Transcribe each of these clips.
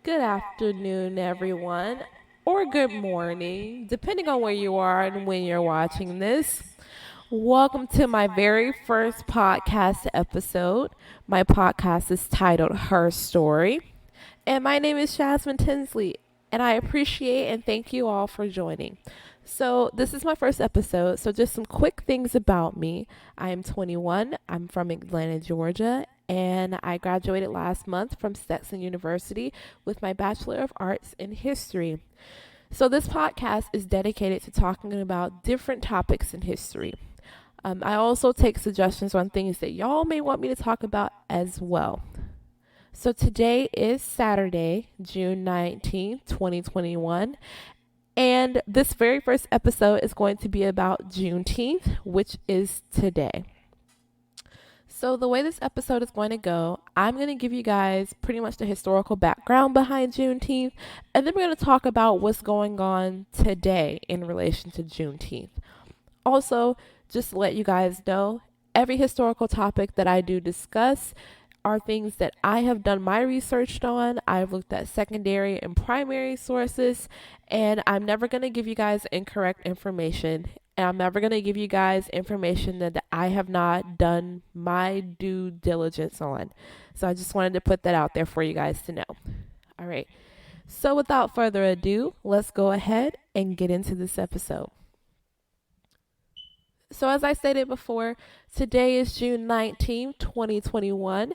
Good afternoon, everyone, or good morning, depending on where you are and when you're watching this. Welcome to my very first podcast episode. My podcast is titled Her Story, and my name is Jasmine Tinsley, and I appreciate and thank you all for joining. So, this is my first episode, so just some quick things about me. I am 21, I'm from Atlanta, Georgia, and I graduated last month from Stetson University with my Bachelor of Arts in History. So, this podcast is dedicated to talking about different topics in history. I also take suggestions on things that y'all may want me to talk about as well. So today is Saturday, June 19th, 2021. And this very first episode is going to be about Juneteenth, which is today. So, the way this episode is going to go, I'm going to give you guys pretty much the historical background behind Juneteenth, and then we're going to talk about what's going on today in relation to Juneteenth. Also, just to let you guys know, every historical topic that I do discuss are things that I have done my research on. I've looked at secondary and primary sources, and I'm never going to give you guys incorrect information. And I'm never going to give you guys information that I have not done my due diligence on. So I just wanted to put that out there for you guys to know. All right. So without further ado, let's go ahead and get into this episode. So, as I stated before, today is June 19th, 2021.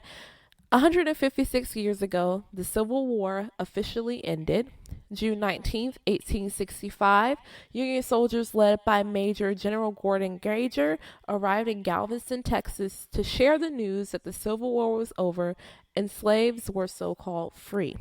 156 years ago, the Civil War officially ended. June 19th, 1865, Union soldiers led by Major General Gordon Granger arrived in Galveston, Texas to share the news that the Civil War was over and slaves were so called free.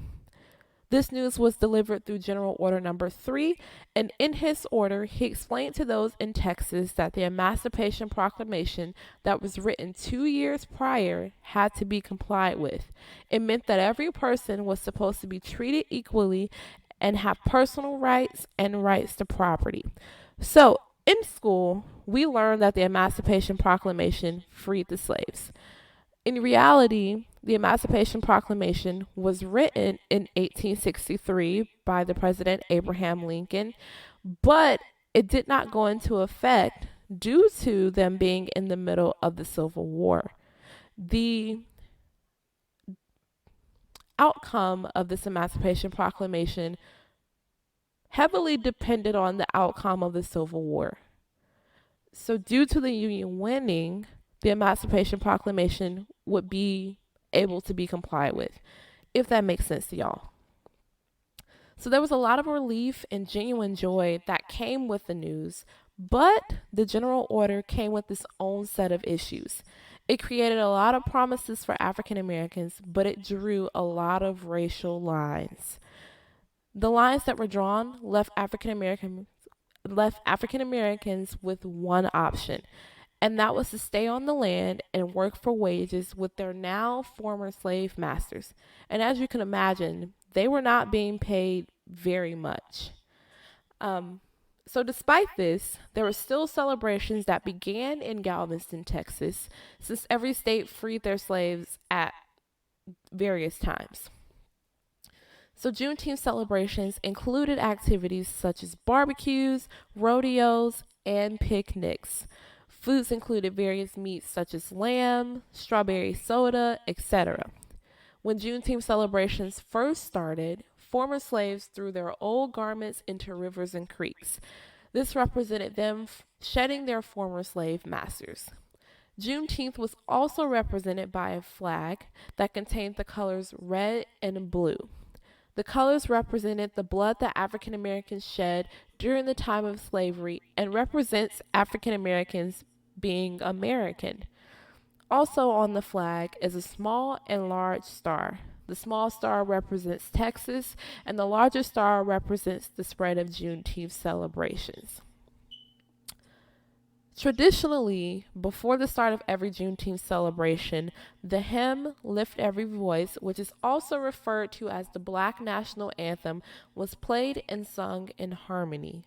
This news was delivered through General Order Number 3, and in his order, he explained to those in Texas that the Emancipation Proclamation that was written 2 years prior had to be complied with. It meant that every person was supposed to be treated equally and have personal rights and rights to property. So, in school, we learned that the Emancipation Proclamation freed the slaves. In reality, the Emancipation Proclamation was written in 1863 by the President Abraham Lincoln, but it did not go into effect due to them being in the middle of the Civil War. The outcome of this Emancipation Proclamation heavily depended on the outcome of the Civil War. So, due to the Union winning, the Emancipation Proclamation would be able to be complied with, if that makes sense to y'all. So there was a lot of relief and genuine joy that came with the news, but the general order came with its own set of issues. It created a lot of promises for African Americans, but it drew a lot of racial lines. The lines that were drawn left African Americans with one option, and that was to stay on the land and work for wages with their now former slave masters. And as you can imagine, they were not being paid very much. So, despite this, there were still celebrations that began in Galveston, Texas, since every state freed their slaves at various times. So, Juneteenth celebrations included activities such as barbecues, rodeos, and picnics. Foods included various meats such as lamb, strawberry soda, etc. When Juneteenth celebrations first started, former slaves threw their old garments into rivers and creeks. This represented them shedding their former slave masters. Juneteenth was also represented by a flag that contained the colors red and blue. The colors represented the blood that African Americans shed during the time of slavery and represents African Americans being American. Also on the flag is a small and large star. The small star represents Texas, and the larger star represents the spread of Juneteenth celebrations. Traditionally, before the start of every Juneteenth celebration, the hymn Lift Every Voice, which is also referred to as the Black National Anthem, was played and sung in harmony.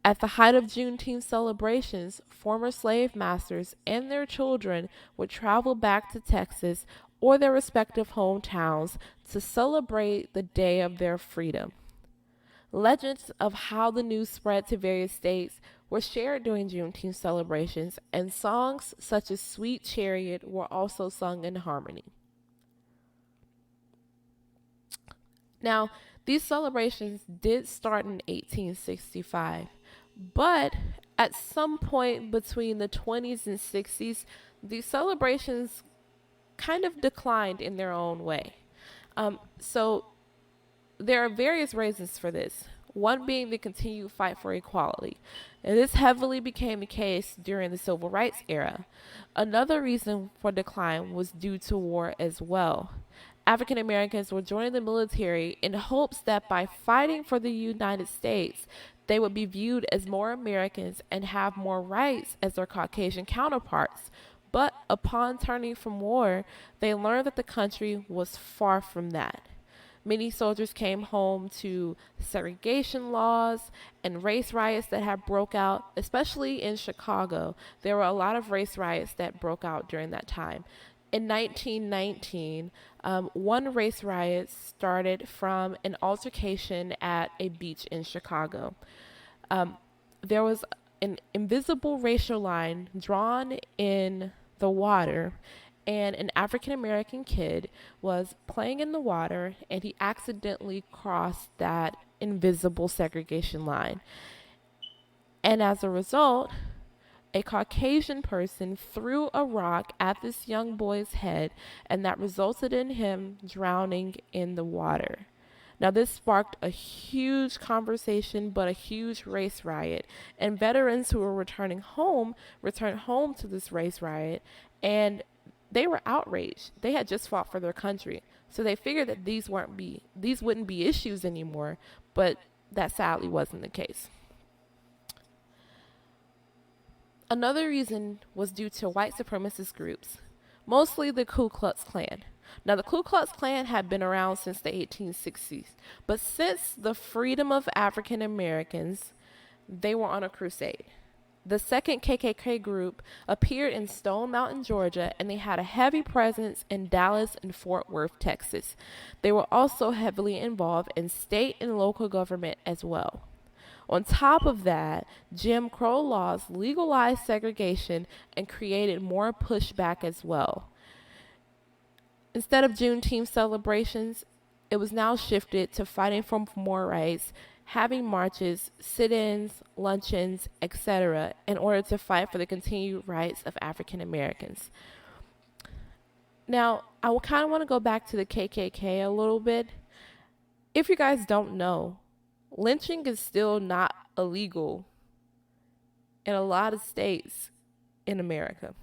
At the height of Juneteenth celebrations, former slave masters and their children would travel back to Texas or their respective hometowns to celebrate the day of their freedom. Legends of how the news spread to various states were shared during Juneteenth celebrations, and songs such as Sweet Chariot were also sung in harmony. Now, these celebrations did start in 1865, but at some point between the 20s and 60s, these celebrations kind of declined in their own way. So there are various reasons for this. One being the continued fight for equality. And this heavily became the case during the civil rights era. Another reason for decline was due to war as well. African Americans were joining the military in hopes that by fighting for the United States, they would be viewed as more Americans and have more rights as their Caucasian counterparts. But upon turning from war, they learned that the country was far from that. Many soldiers came home to segregation laws and race riots that had broke out, especially in Chicago. There were a lot of race riots that broke out during that time. In 1919, one race riot started from an altercation at a beach in Chicago. There was an invisible racial line drawn in the water, and an African American kid was playing in the water and he accidentally crossed that invisible segregation line. And as a result, a Caucasian person threw a rock at this young boy's head, and that resulted in him drowning in the water. Now, this sparked a huge conversation, but a huge race riot. And veterans who were returning home returned home to this race riot, and they were outraged. They had just fought for their country, so they figured that these wouldn't be issues anymore. But that sadly wasn't the case. Another reason was due to white supremacist groups, mostly the Ku Klux Klan. Now, the Ku Klux Klan had been around since the 1860s, but since the freedom of African Americans, they were on a crusade. The second KKK group appeared in Stone Mountain, Georgia, and they had a heavy presence in Dallas and Fort Worth, Texas. They were also heavily involved in state and local government as well. On top of that, Jim Crow laws legalized segregation and created more pushback as well. Instead of Juneteenth celebrations, it was now shifted to fighting for more rights, having marches, sit-ins, luncheons, etc., in order to fight for the continued rights of African Americans. Now, I kind of want to go back to the KKK a little bit. If you guys don't know, lynching is still not illegal in a lot of states in America.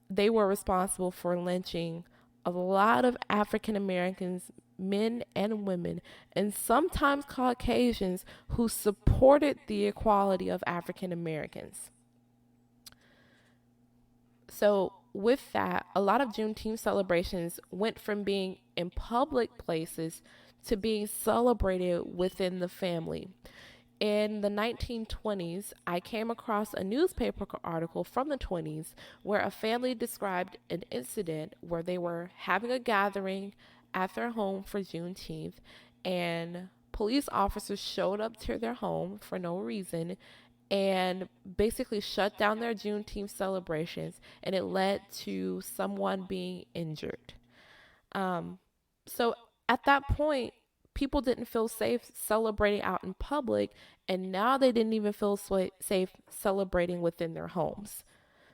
They were responsible for lynching a lot of African Americans, men and women, and sometimes Caucasians who supported the equality of African Americans. So, with that, a lot of Juneteenth celebrations went from being in public places to being celebrated within the family. In the 1920s, I came across a newspaper article from the 20s where a family described an incident where they were having a gathering at their home for Juneteenth, and police officers showed up to their home for no reason and basically shut down their Juneteenth celebrations, and it led to someone being injured. So at that point, people didn't feel safe celebrating out in public, and now they didn't even feel safe celebrating within their homes.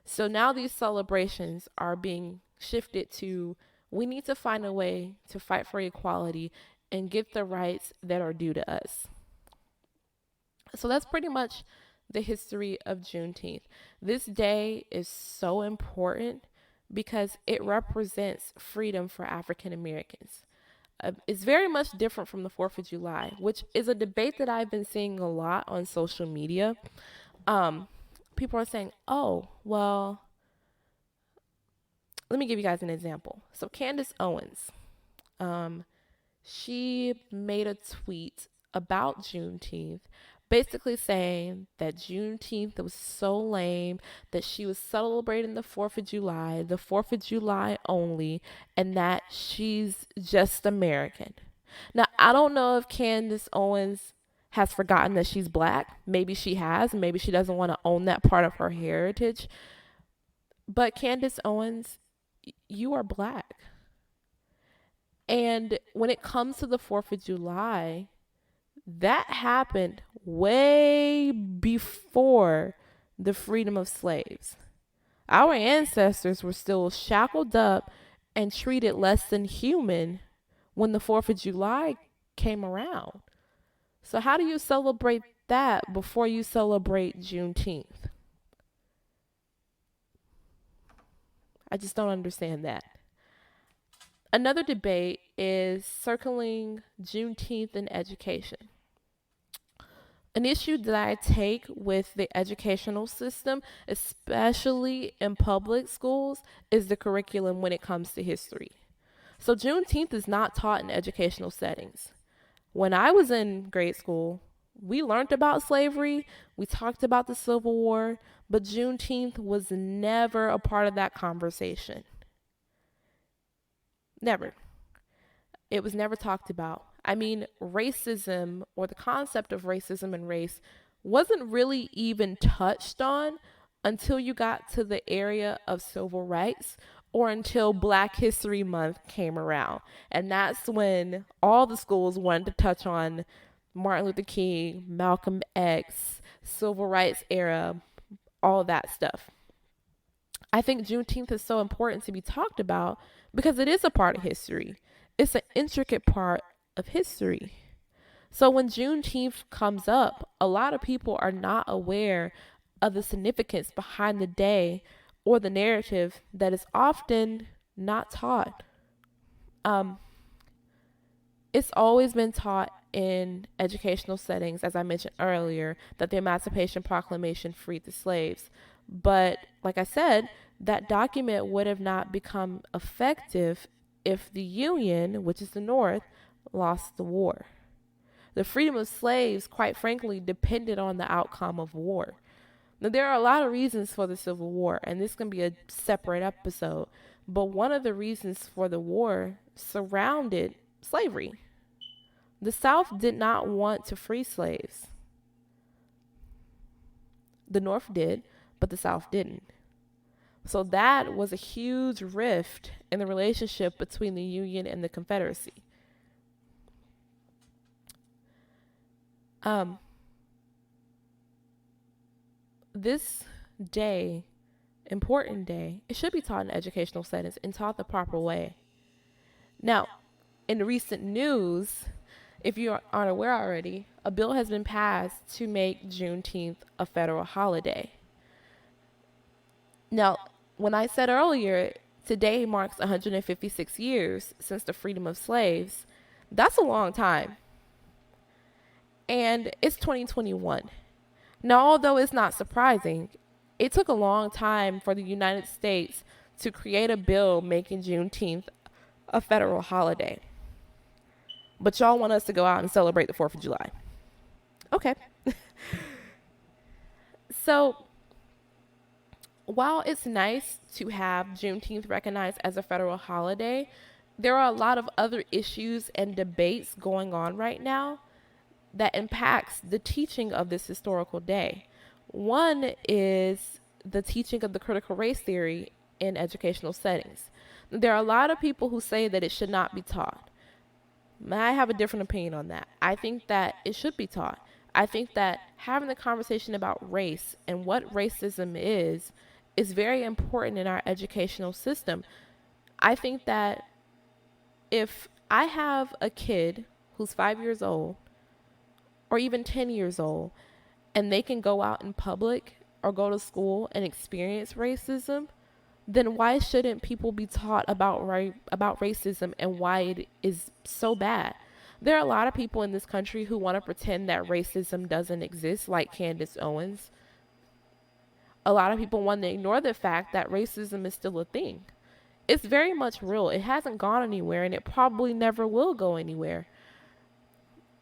So now these celebrations are being shifted to, we need to find a way to fight for equality and get the rights that are due to us. So that's pretty much the history of Juneteenth. This day is so important because it represents freedom for African Americans. It's very much different from the 4th of July, which is a debate that I've been seeing a lot on social media. People are saying, oh, well, let me give you guys an example. So Candace Owens, she made a tweet about Juneteenth, basically saying that Juneteenth was so lame, that she was celebrating the 4th of July only, and that she's just American. Now, I don't know if Candace Owens has forgotten that she's black. Maybe she has. Maybe she doesn't want to own that part of her heritage. But Candace Owens, you are black. And when it comes to the 4th of July, that happened way before the freedom of slaves. Our ancestors were still shackled up and treated less than human when the 4th of July came around. So, how do you celebrate that before you celebrate Juneteenth? I just don't understand that. Another debate is circling Juneteenth in education. An issue that I take with the educational system, especially in public schools, is the curriculum when it comes to history. So Juneteenth is not taught in educational settings. When I was in grade school, we learned about slavery, we talked about the Civil War, but Juneteenth was never a part of that conversation. Never. It was never talked about. I mean, racism or the concept of racism and race wasn't really even touched on until you got to the area of civil rights or until Black History Month came around. And that's when all the schools wanted to touch on Martin Luther King, Malcolm X, civil rights era, all that stuff. I think Juneteenth is so important to be talked about because it is a part of history. It's an intricate part of history. So when Juneteenth comes up, a lot of people are not aware of the significance behind the day or the narrative that is often not taught. It's always been taught in educational settings, as I mentioned earlier, that the Emancipation Proclamation freed the slaves. But like I said, that document would have not become effective if the Union, which is the North, lost the war. The freedom of slaves, quite frankly, depended on the outcome of war. Now, there are a lot of reasons for the Civil War, and this can be a separate episode, but one of the reasons for the war surrounded slavery. The South did not want to free slaves. The North did, but the South didn't. So that was a huge rift in the relationship between the Union and the Confederacy. This day, important day, it should be taught in educational settings and taught the proper way. Now, in recent news, if you aren't aware already, a bill has been passed to make Juneteenth a federal holiday. Now, when I said earlier, today marks 156 years since the freedom of slaves, that's a long time. And it's 2021. Now, although it's not surprising, it took a long time for the United States to create a bill making Juneteenth a federal holiday. But y'all want us to go out and celebrate the 4th of July. Okay. So, while it's nice to have Juneteenth recognized as a federal holiday, there are a lot of other issues and debates going on right now that impacts the teaching of this historical day. One is the teaching of the critical race theory in educational settings. There are a lot of people who say that it should not be taught. I have a different opinion on that. I think that it should be taught. I think that having the conversation about race and what racism is very important in our educational system. I think that if I have a kid who's 5 years old or even 10 years old and they can go out in public or go to school and experience racism, then why shouldn't people be taught about racism and why it is so bad? There are a lot of people in this country who want to pretend that racism doesn't exist, like Candace Owens. A lot of people want to ignore the fact that racism is still a thing. It's very much real. It hasn't gone anywhere, and it probably never will go anywhere.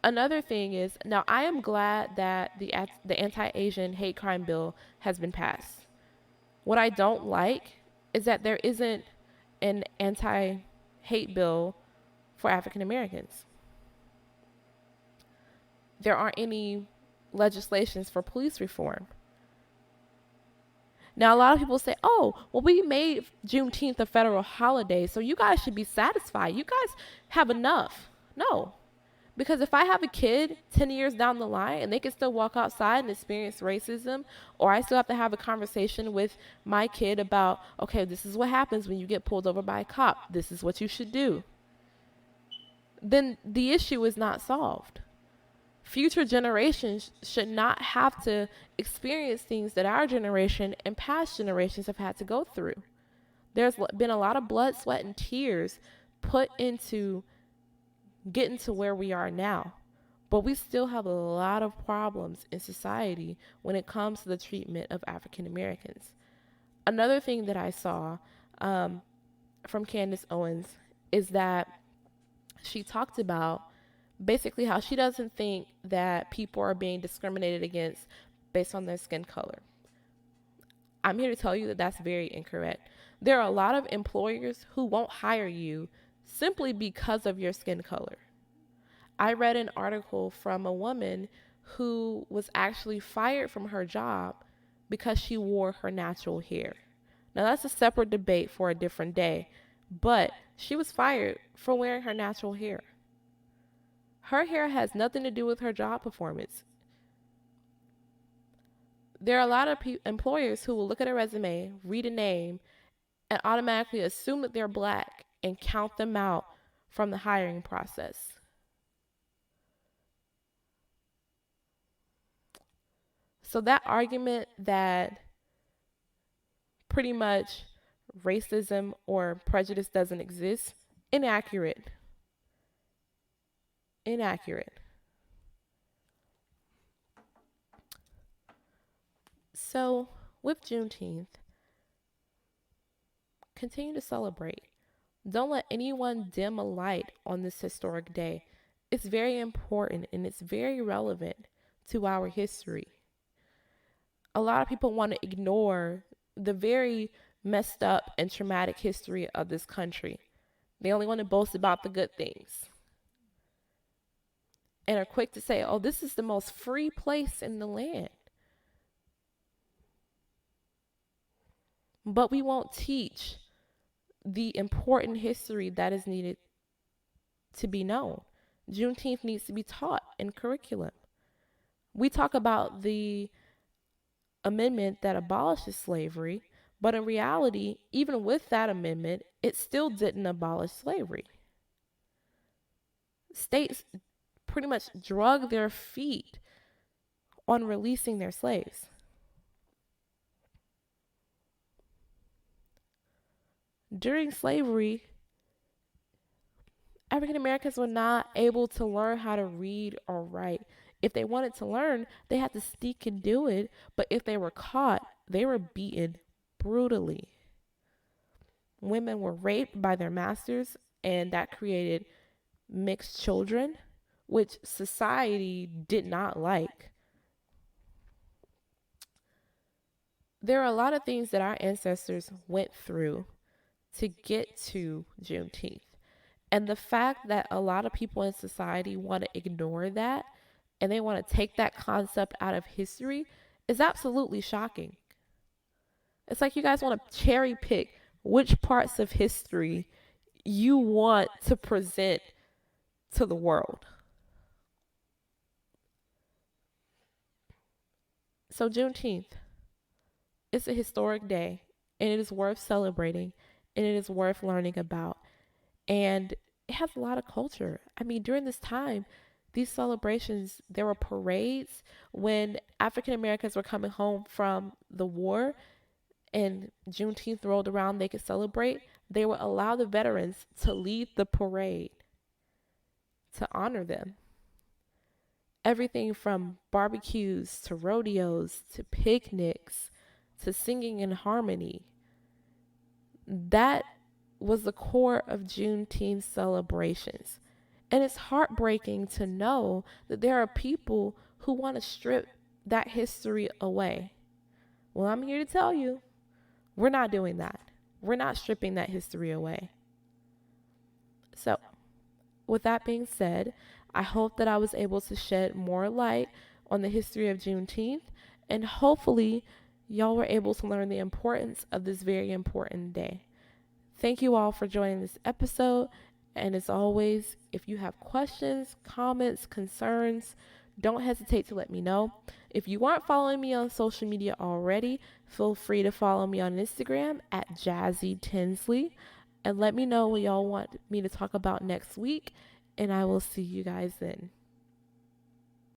Another thing is, now I am glad that the anti-Asian hate crime bill has been passed. What I don't like is that there isn't an anti-hate bill for African Americans. There aren't any legislations for police reform. Now, a lot of people say, oh, well, we made Juneteenth a federal holiday, so you guys should be satisfied. You guys have enough. No. Because if I have a kid 10 years down the line and they can still walk outside and experience racism, or I still have to have a conversation with my kid about, okay, this is what happens when you get pulled over by a cop. This is what you should do. Then the issue is not solved. Future generations should not have to experience things that our generation and past generations have had to go through. There's been a lot of blood, sweat, and tears put into getting to where we are now. But we still have a lot of problems in society when it comes to the treatment of African Americans. Another thing that I saw from Candace Owens is that she talked about basically how she doesn't think that people are being discriminated against based on their skin color. I'm here to tell you that that's very incorrect. There are a lot of employers who won't hire you simply because of your skin color. I read an article from a woman who was actually fired from her job because she wore her natural hair. Now, that's a separate debate for a different day, but she was fired for wearing her natural hair. Her hair has nothing to do with her job performance. There are a lot of employers who will look at a resume, read a name, and automatically assume that they're black and count them out from the hiring process. So that argument that pretty much racism or prejudice doesn't exist, inaccurate. Inaccurate. So, with Juneteenth, continue to celebrate. Don't let anyone dim a light on this historic day. It's very important and it's very relevant to our history. A lot of people want to ignore the very messed up and traumatic history of this country. They only want to boast about the good things and are quick to say, oh, this is the most free place in the land. But we won't teach the important history that is needed to be known. Juneteenth needs to be taught in curriculum. We talk about the amendment that abolishes slavery, but in reality, even with that amendment, it still didn't abolish slavery. States pretty much drug their feet on releasing their slaves. During slavery, African Americans were not able to learn how to read or write. If they wanted to learn, they had to sneak and do it. But if they were caught, they were beaten brutally. Women were raped by their masters, and that created mixed children, which society did not like. There are a lot of things that our ancestors went through to get to Juneteenth. And the fact that a lot of people in society want to ignore that and they want to take that concept out of history is absolutely shocking. It's like you guys want to cherry pick which parts of history you want to present to the world. So Juneteenth, it's a historic day and it is worth celebrating and it is worth learning about. And it has a lot of culture. I mean, during this time, these celebrations, there were parades when African Americans were coming home from the war and Juneteenth rolled around, they could celebrate. They would allow the veterans to lead the parade to honor them. Everything from barbecues to rodeos to picnics to singing in harmony. That was the core of Juneteenth celebrations. And it's heartbreaking to know that there are people who want to strip that history away. Well, I'm here to tell you, we're not doing that. We're not stripping that history away. So, with that being said, I hope that I was able to shed more light on the history of Juneteenth, and hopefully, y'all were able to learn the importance of this very important day. Thank you all for joining this episode. And as always, if you have questions, comments, concerns, don't hesitate to let me know. If you aren't following me on social media already, feel free to follow me on Instagram at Jazzy Tinsley and let me know what y'all want me to talk about next week. And I will see you guys then.